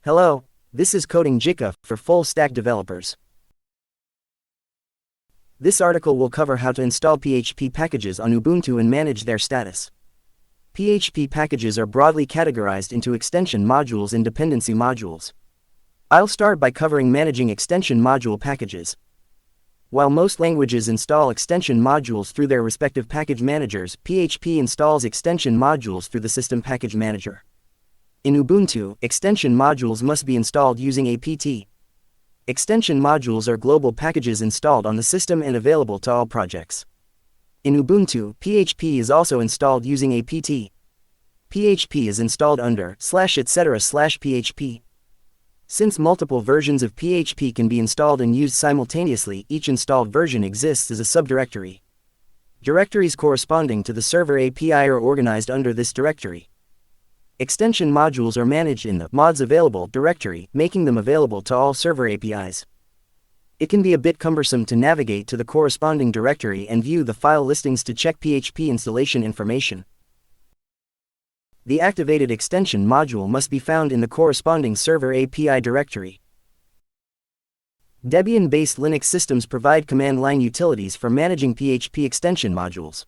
Hello, this is Coding Gicha for full-stack developers. This article will cover how to install PHP packages on Ubuntu and manage their status. PHP packages are broadly categorized into extension modules and dependency modules. I'll start by covering managing extension module packages. While most languages install extension modules through their respective package managers, PHP installs extension modules through the System Package Manager. In Ubuntu, extension modules must be installed using apt. Extension modules are global packages installed on the system and available to all projects. In Ubuntu, PHP is also installed using apt. PHP is installed under /etc/php. Since multiple versions of PHP can be installed and used simultaneously, each installed version exists as a subdirectory. Directories corresponding to the server API are organized under this directory. Extension modules are managed in the mods available directory, making them available to all server APIs. It can be a bit cumbersome to navigate to the corresponding directory and view the file listings to check PHP installation information. The activated extension module must be found in the corresponding server API directory. Debian-based Linux systems provide command line utilities for managing PHP extension modules.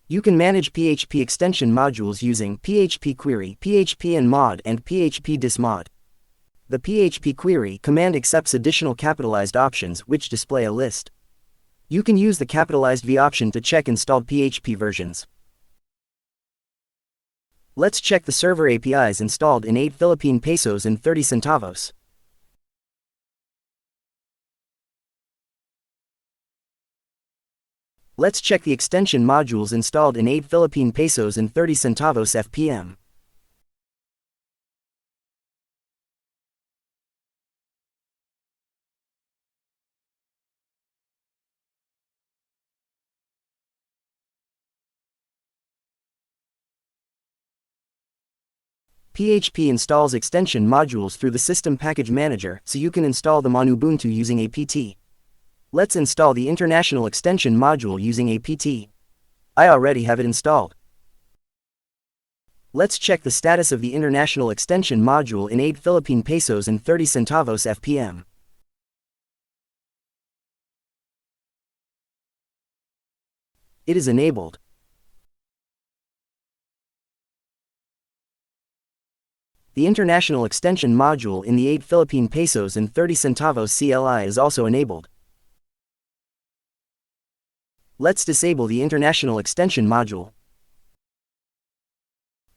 You can manage PHP extension modules using PHP query, php-mod, and php-dismod. The PHP query command accepts additional capitalized options which display a list. You can use the capitalized V option to check installed PHP versions. Let's check the server APIs installed in 8 Philippine pesos and 30 centavos. Let's check the extension modules installed in 8 Philippine pesos and 30 centavos FPM. PHP installs extension modules through the System Package Manager, so you can install them on Ubuntu using apt. Let's install the International Extension module using apt. I already have it installed. Let's check the status of the International Extension module in 8 Philippine pesos and 30 centavos FPM. It is enabled. The International Extension module in the 8 Philippine pesos and 30 centavos CLI is also enabled. Let's disable the International Extension module.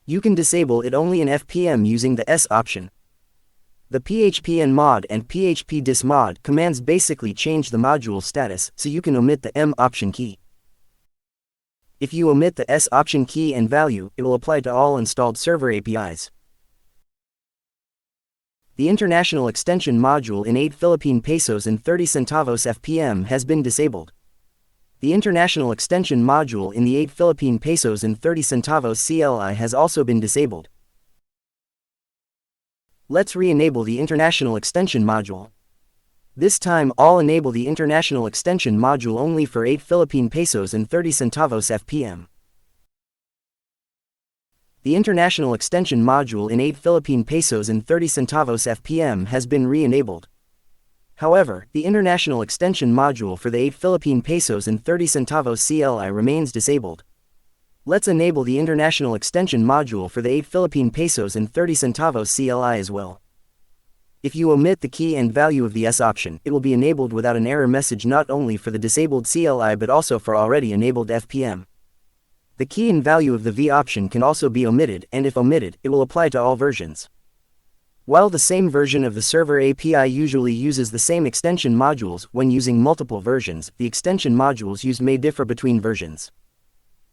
You can disable it only in FPM using the S option. The php-mod and php-dismod commands basically change the module status, so you can omit the M option key. If you omit the S option key and value, it will apply to all installed server APIs. The International Extension module in 8 Philippine pesos and 30 centavos FPM has been disabled. The International Extension module in the 8 Philippine pesos and 30 centavos CLI has also been disabled. Let's re-enable the International Extension module. This time, I'll enable the International Extension module only for 8 Philippine pesos and 30 centavos FPM. The International Extension module in 8 Philippine pesos and 30 centavos FPM has been re-enabled. However, the International Extension module for the 8 Philippine pesos and 30 centavos CLI remains disabled. Let's enable the International Extension module for the 8 Philippine pesos and 30 centavos CLI as well. If you omit the key and value of the S option, it will be enabled without an error message not only for the disabled CLI but also for already enabled FPM. The key and value of the V option can also be omitted, and if omitted, it will apply to all versions. While the same version of the server API usually uses the same extension modules, when using multiple versions, the extension modules used may differ between versions.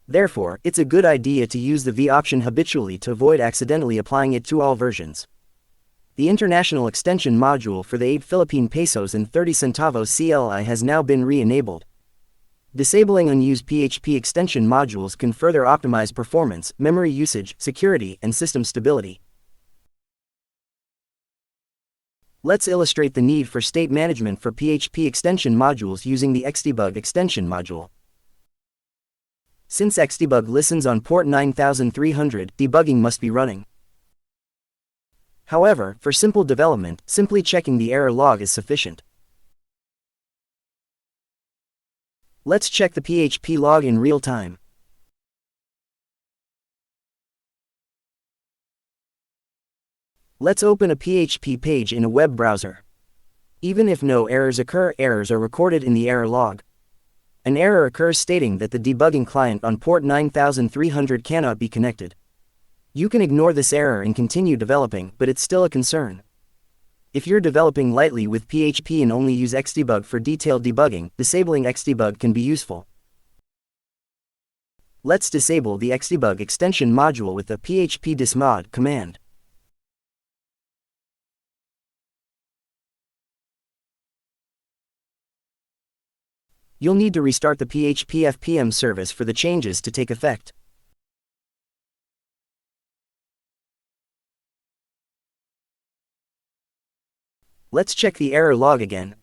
Therefore, it's a good idea to use the V option habitually to avoid accidentally applying it to all versions. The International Extension module for the 8 Philippine pesos and 30 centavos CLI has now been re-enabled. Disabling unused PHP extension modules can further optimize performance, memory usage, security, and system stability. Let's illustrate the need for state management for PHP extension modules using the Xdebug extension module. Since Xdebug listens on port 9300, debugging must be running. However, for simple development, simply checking the error log is sufficient. Let's check the PHP log in real time. Let's open a PHP page in a web browser. Even if no errors occur, errors are recorded in the error log. An error occurs stating that the debugging client on port 9300 cannot be connected. You can ignore this error and continue developing, but it's still a concern. If you're developing lightly with PHP and only use Xdebug for detailed debugging, disabling Xdebug can be useful. Let's disable the Xdebug extension module with the php dismod command. You'll need to restart the PHP FPM service for the changes to take effect. Let's check the error log again.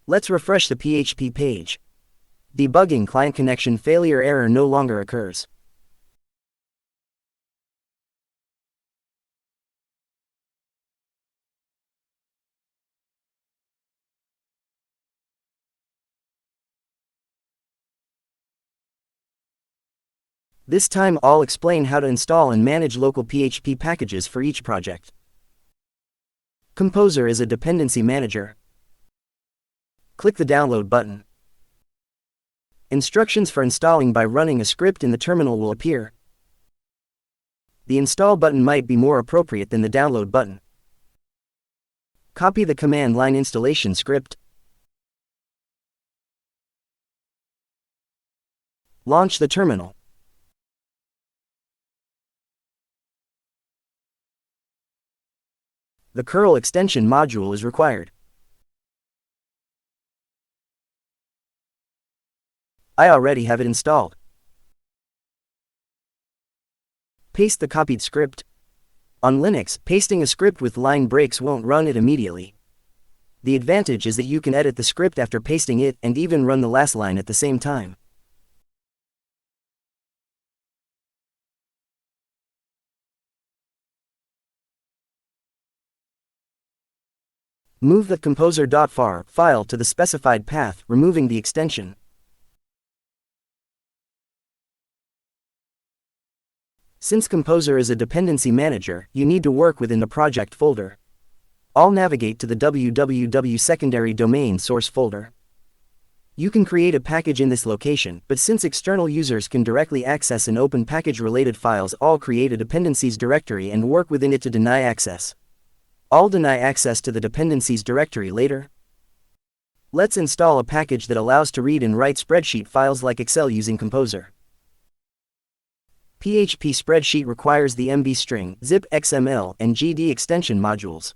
Let's refresh the PHP page. Debugging client connection failure error no longer occurs. This time I'll explain how to install and manage local PHP packages for each project. Composer is a dependency manager. Click the download button. Instructions for installing by running a script in the terminal will appear. The install button might be more appropriate than the download button. Copy the command line installation script. Launch the terminal. The curl extension module is required. I already have it installed. Paste the copied script. On Linux, pasting a script with line breaks won't run it immediately. The advantage is that you can edit the script after pasting it and even run the last line at the same time. Move the composer.far file to the specified path, removing the extension. Since Composer is a dependency manager, you need to work within the project folder. I'll navigate to the www secondary domain source folder. You can create a package in this location, but since external users can directly access and open package-related files, I'll create a dependencies directory and work within it to deny access. I'll deny access to the dependencies directory later. Let's install a package that allows to read and write spreadsheet files like Excel using Composer. PHP spreadsheet requires the MB string, zip, XML, and GD extension modules.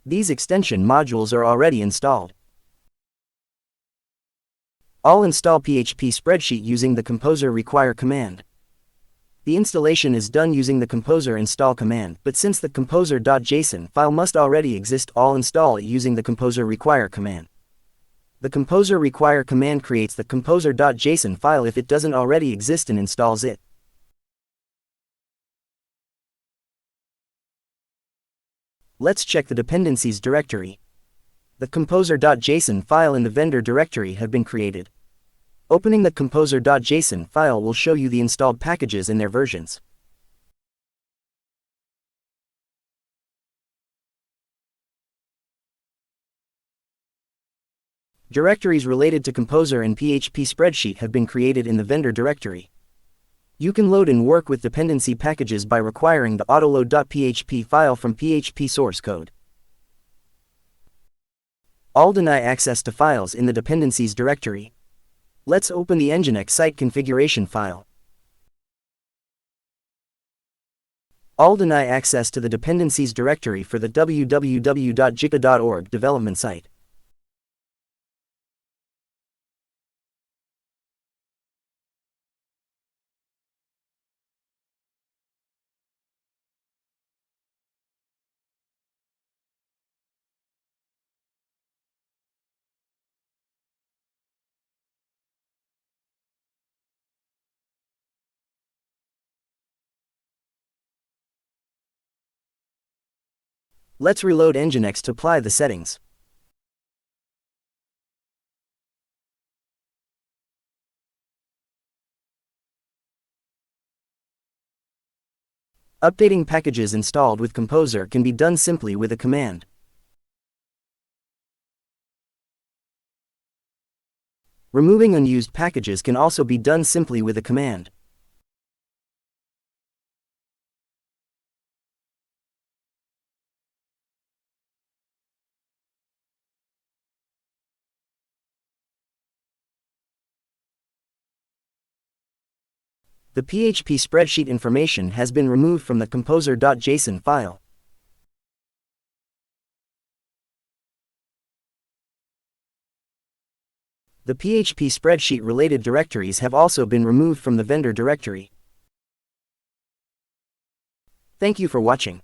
These extension modules are already installed. I'll install PHP spreadsheet using the Composer require command. The installation is done using the Composer install command, but since the composer.json file must already exist, I'll install it using the Composer require command. The Composer require command creates the composer.json file if it doesn't already exist and installs it. Let's check the dependencies directory. The composer.json file in the vendor directory have been created. Opening the composer.json file will show you the installed packages and their versions. Directories related to Composer and PHP spreadsheet have been created in the vendor directory. You can load and work with dependency packages by requiring the autoload.php file from PHP source code. I'll deny access to files in the dependencies directory. Let's open the Nginx site configuration file. I'll deny access to the dependencies directory for the www.gicha.org development site. Let's reload Nginx to apply the settings. Updating packages installed with Composer can be done simply with a command. Removing unused packages can also be done simply with a command. The PHP spreadsheet information has been removed from the composer.json file. The PHP spreadsheet related directories have also been removed from the vendor directory. Thank you for watching.